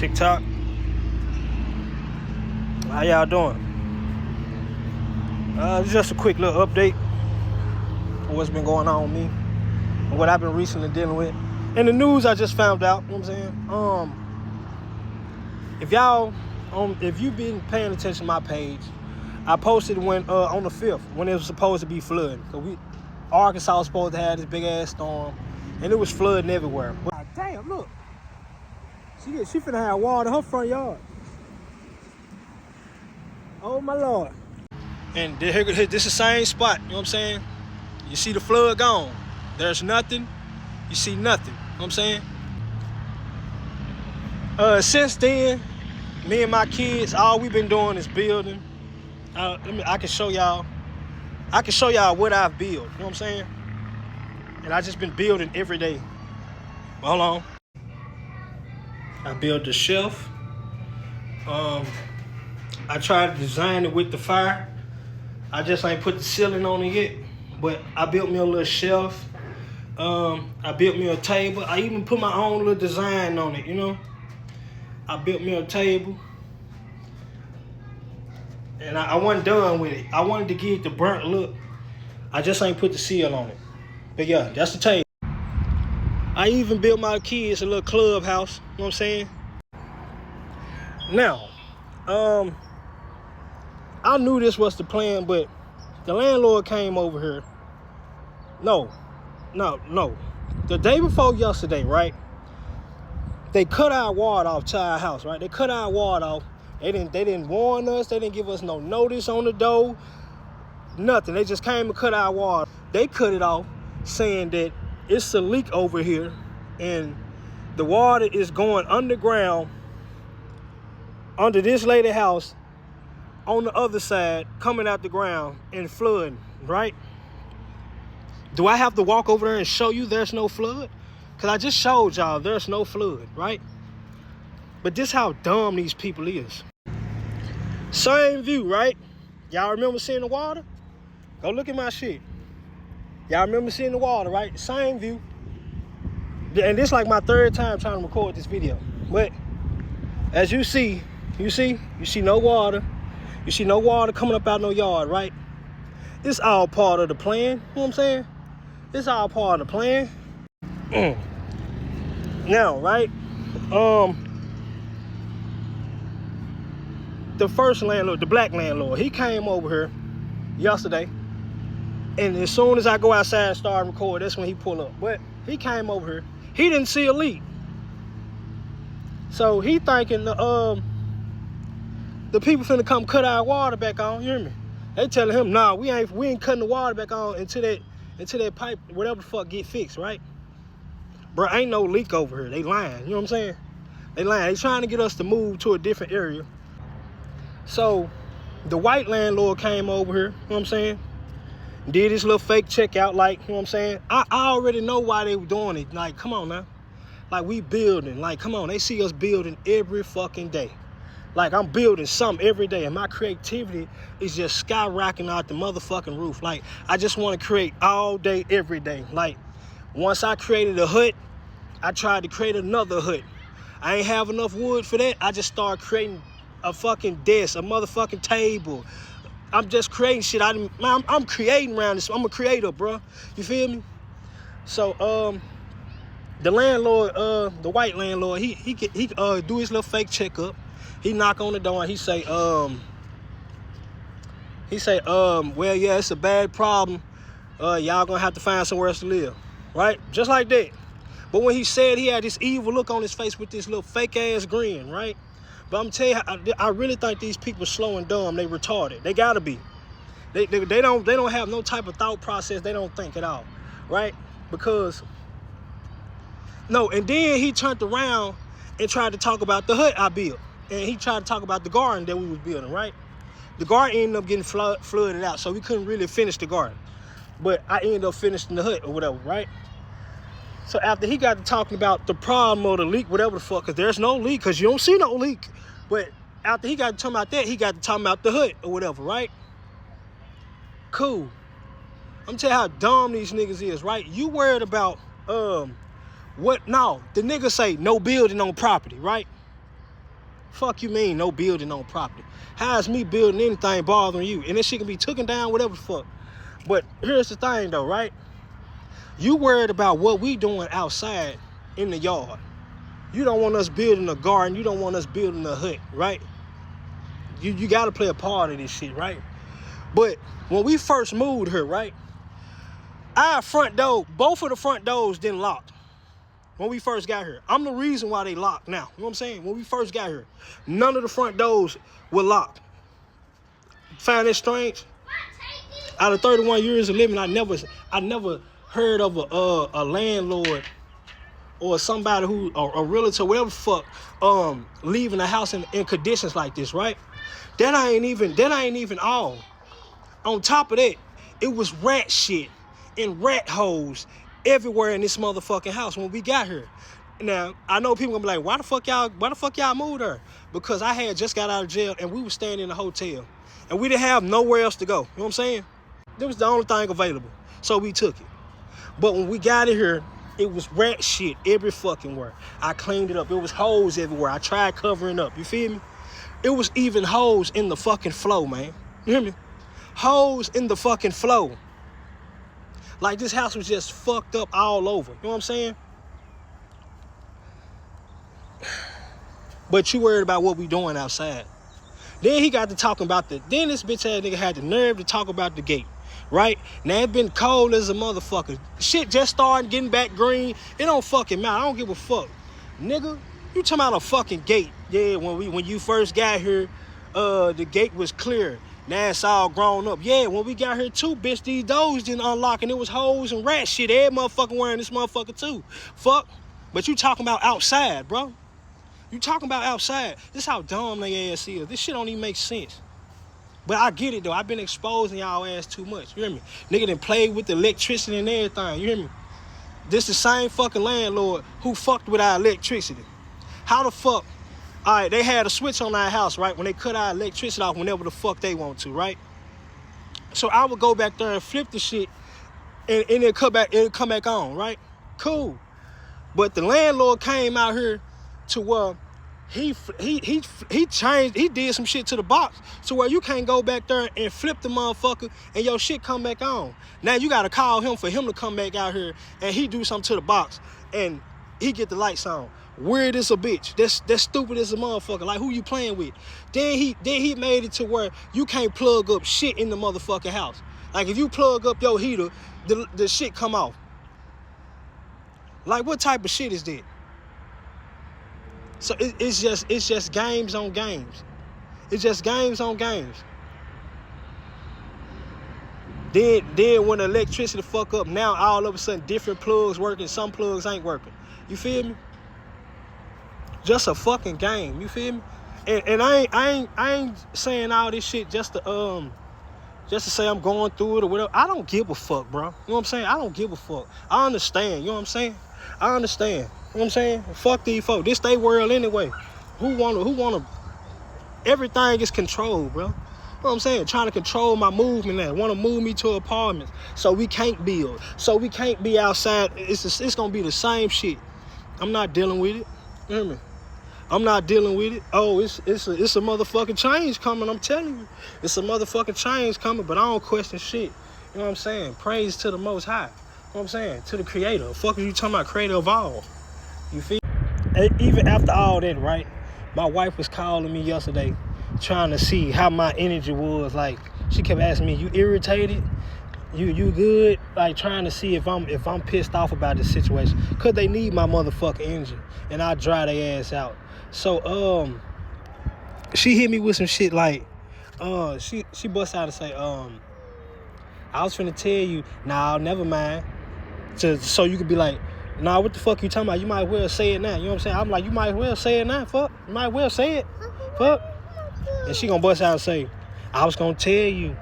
TikTok. How y'all doing? Just a quick little update on what's been going on with me and what I've been recently dealing with. And the news I just found out, you know what I'm saying? If you've been paying attention to my page, I posted when on the 5th when it was supposed to be flooding. So Arkansas was supposed to have this big ass storm, and it was flooding everywhere. But, damn, look. She finna have water in her front yard. Oh my Lord. And this is the same spot, you know what I'm saying? You see the flood gone. There's nothing. You see nothing, you know what I'm saying? Since then, me and my kids, all we've been doing is building. I can show y'all what I've built, you know what I'm saying? And I just been building every day. Hold on. I built the shelf. I tried to design it with the fire. I just ain't put the ceiling on it yet. But I built me a little shelf. I built me a table. I even put my own little design on it, you know. I built me a table. And I wasn't done with it. I wanted to give it the burnt look. I just ain't put the seal on it. But yeah, that's the table. I even built my kids a little clubhouse, you know what I'm saying? Now, I knew this was the plan, but the landlord came over here. No. The day before yesterday, right? They cut our water off to our house, right? They cut our water off. They didn't warn us. They didn't give us no notice on the door. Nothing. They just came and cut our water. They cut it off saying that it's a leak over here and the water is going underground under this lady house on the other side, coming out the ground and flooding, right? Do I have to walk over there and show you there's no flood? Because I just showed y'all there's no flood, right? But this how dumb these people is. Same view, right? Y'all remember seeing the water? Go look at my shit. Y'all remember seeing the water, right? Same view. And this is like my third time trying to record this video. But as you see no water. You see no water coming up out no yard, right? It's all part of the plan, you know what I'm saying? It's all part of the plan. Now, right? The first landlord, the black landlord, he came over here yesterday. And as soon as I go outside and start recording, that's when he pull up. But he came over here. He didn't see a leak. So he thinking the people finna come cut our water back on, you hear me? They telling him, nah, we ain't cutting the water back on until that pipe, whatever the fuck, get fixed, right? Bro, ain't no leak over here. They lying, you know what I'm saying? They lying. They trying to get us to move to a different area. So the white landlord came over here, you know what I'm saying? Did this little fake checkout, like, you know what I'm saying? I already know why they were doing it. Like, come on now. Like, we building. Like, come on. They see us building every fucking day. Like, I'm building something every day. And my creativity is just skyrocketing out the motherfucking roof. Like, I just want to create all day, every day. Like, once I created a hut, I tried to create another hut. I ain't have enough wood for that. I just started creating a fucking desk, a motherfucking table. I'm just creating shit. I'm creating around this. I'm a creator, bro. You feel me? So, the landlord, the white landlord, he do his little fake checkup. He knock on the door and he say, well, yeah, it's a bad problem. Y'all gonna have to find somewhere else to live, right? Just like that. But when he said, he had this evil look on his face with this little fake ass grin, right? But I'm telling you, I really think these people slow and dumb. They retarded. They gotta be. They don't have no type of thought process. They don't think at all, right? Because no. And then he turned around and tried to talk about the hut I built, and he tried to talk about the garden that we was building, right? The garden ended up getting flooded out, so we couldn't really finish the garden. But I ended up finishing the hut or whatever, right? So after he got to talking about the problem or the leak, whatever the fuck, because there's no leak, because you don't see no leak. But after he got to talking about that, he got to talking about the hut or whatever, right? Cool. I'm telling you how dumb these niggas is, right? You worried about, what? No, the niggas say no building on property, right? Fuck you mean no building on property? How is me building anything bothering you? And this shit can be taken down, whatever the fuck. But here's the thing though, right? You worried about what we doing outside in the yard. You don't want us building a garden. You don't want us building a hut, right? You got to play a part of this shit, right? But when we first moved here, right? Our front door, both of the front doors didn't lock when we first got here. I'm the reason why they locked now. You know what I'm saying? When we first got here, none of the front doors were locked. Find that strange? Out of 31 years of living, I never heard of a landlord or somebody who, a realtor, whatever the fuck, leaving the house in conditions like this, right? That ain't even all. On top of that, it was rat shit and rat holes everywhere in this motherfucking house when we got here. Now, I know people gonna be like, why the fuck y'all moved her? Because I had just got out of jail and we were staying in a hotel. And we didn't have nowhere else to go. You know what I'm saying? That was the only thing available. So we took it. But when we got in here, it was rat shit every fucking where. I cleaned it up. It was holes everywhere. I tried covering up. You feel me? It was even holes in the fucking floor, man. You hear me? Holes in the fucking floor. Like this house was just fucked up all over. You know what I'm saying? But you worried about what we doing outside. Then he got to talking about then this bitch ass nigga had the nerve to talk about the gate. Right? Now it been cold as a motherfucker. Shit just starting getting back green. It don't fucking matter. I don't give a fuck. Nigga, you talking about a fucking gate. Yeah, when you first got here, the gate was clear. Now it's all grown up. Yeah, when we got here too, bitch, these doors didn't unlock and it was hoes and rat shit. Every motherfucker wearing this motherfucker too. Fuck. But you talking about outside, bro. You talking about outside. This how dumb they ass is. This shit don't even make sense. But I get it though. I've been exposing y'all ass too much. You hear me? Nigga done played with the electricity and everything. You hear me? This the same fucking landlord who fucked with our electricity. How the fuck? All right, they had a switch on our house, right? When they cut our electricity off whenever the fuck they want to, right? So I would go back there and flip the shit and it'll come back on, right? Cool. But the landlord came out here to where he changed, he did some shit to the box to where you can't go back there and flip the motherfucker and your shit come back on. Now you gotta call him for him to come back out here and he do something to the box and he get the lights on. Weird as a bitch. That's stupid as a motherfucker. Like who you playing with? Then he made it to where you can't plug up shit in the motherfucking house. Like if you plug up your heater, the shit come off. Like what type of shit is that? So it's just games on games. It's just games on games. Then when the electricity fuck up, now all of a sudden different plugs working, some plugs ain't working. You feel me? Just a fucking game. You feel me? And I ain't saying all this shit just to say I'm going through it or whatever. I don't give a fuck, bro. You know what I'm saying? I don't give a fuck. I understand. You know what I'm saying? I understand. You know what I'm saying? Fuck these folks. This they world anyway. Who wanna everything is controlled, bro. You know what I'm saying? Trying to control my movement now. Want to move me to apartments so we can't build. So we can't be outside. It's gonna be the same shit. I'm not dealing with it. You hear me? I'm not dealing with it. Oh, it's a motherfucking change coming. I'm telling you. It's a motherfucking change coming, but I don't question shit. You know what I'm saying? Praise to the Most High. You know what I'm saying? To the Creator. Fuck are you talking about? Creator of all. You feel? And even after all that, right? My wife was calling me yesterday trying to see how my energy was. Like, she kept asking me, you irritated? You good? Like, trying to see if I'm pissed off about this situation. Cause they need my motherfucking energy. And I dry their ass out. So, she hit me with some shit like, she bust out and say, I was finna tell you, nah, never mind. So you could be like, nah, what the fuck you talking about? You might well say it now. You know what I'm saying? I'm like, you might well say it now, fuck. You might well say it, fuck. And she gonna bust out and say, I was gonna tell you,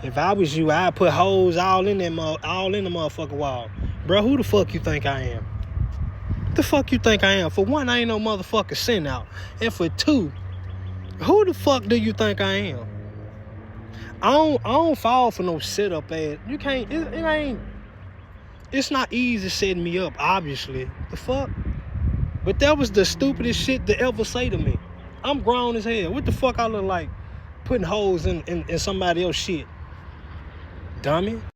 if I was you, I'd put holes all in the motherfucking wall. Bro, who the fuck you think I am? The fuck you think I am? For one, I ain't no motherfucking send out. And for two, who the fuck do you think I am? I don't fall for no sit up ass. You can't, it ain't, it's not easy setting me up, obviously. The fuck? But that was the stupidest shit to ever say to me. I'm grown as hell. What the fuck I look like putting holes in somebody else's shit? Dummy.